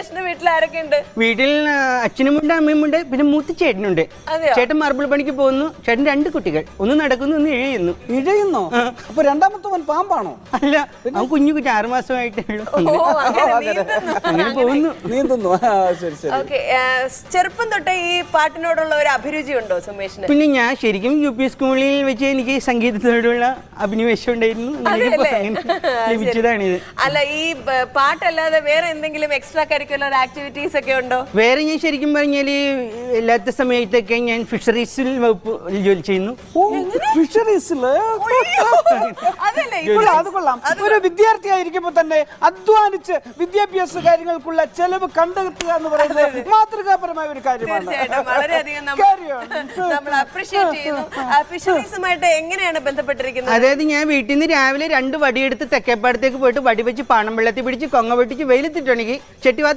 സുമേഷിന്റെ വീട്ടിൽ ആരൊക്കെ ഉണ്ട്? വീട്ടിൽ അച്ഛനുമുണ്ട്, അമ്മയുമുണ്ട്, പിന്നെ മൂത്ത ചേട്ടനുണ്ട്. ചേട്ടൻ മാർബിൾ പണിക്ക് പോകുന്നു. ചേട്ടൻ 2 കുട്ടികൾ, ഒന്ന് നടക്കുന്നു, ഒന്ന് ഇഴയുന്നു. ഇഴയുന്നോ? അപ്പൊ രണ്ടാമത്തവൻ പാമ്പാണോ? അല്ല, അവൻ കുഞ്ഞു 6 മാസമായിട്ടേ ഉള്ളൂ. അങ്ങനെ പോകുന്നു, നീന്തുന്നു. ശരി ശരി. ചെറുപ്പം തൊട്ടേ ഈ പാട്ടിനോടുള്ള ഒരു അഭിരുചി ഉണ്ടോ സുമേഷിന്? പിന്നെ ഞാൻ ശരിക്കും UP സ്കൂളിൽ വെച്ച് എനിക്ക് സംഗീതത്തോടുള്ള അഭിനിവേശം ഉണ്ടായിരുന്നു. ലഭിച്ചതാണിത്. അല്ല, ഈ പാട്ടല്ലാതെ വേറെ എന്തെങ്കിലും എക്സ്ട്രാ കരിക്കുലർ ആക്ടിവിറ്റീസ് ഒക്കെ ഉണ്ടോ? വേറെ ഞാൻ ശരിക്കും പറഞ്ഞാല് എല്ലാത്ത സമയത്തൊക്കെ ഞാൻ ഫിഷറീസിൽ വകുപ്പിൽ ജോലി ചെയ്യുന്നു. ഫിഷറീസില്? അത് കൊള്ളാം. ഒരു വിദ്യാർത്ഥിയായിരിക്കുമ്പോ തന്നെ അധ്വാനിച്ച് വിദ്യാഭ്യാസ കാര്യങ്ങൾക്കുള്ള ചെലവ് കണ്ടെത്തുക എന്ന് പറയുന്നത് മാതൃകാപരമായ ഒരു കാര്യമാണ്. വളരെയധികം നമ്മൾ അപ്രീഷിയേറ്റ് ചെയ്യുന്നു. ഫിഷറീസുമായിട്ട് എങ്ങനെയാണ് ബന്ധപ്പെട്ടിരിക്കുന്നത്? അതായത് ഞാൻ വീട്ടിൽ നിന്ന് രാവിലെ 2 വടിയെടുത്ത് തെക്കേപ്പാടത്തേക്ക് പോയിട്ട് വടി വെച്ച് പാണം വെള്ളത്തിൽ പിടിച്ച് കൊങ്ങ വെട്ടിച്ച് വെയിലത്തിട്ടുണ്ടെങ്കിൽ ചെട്ടിവാത്ത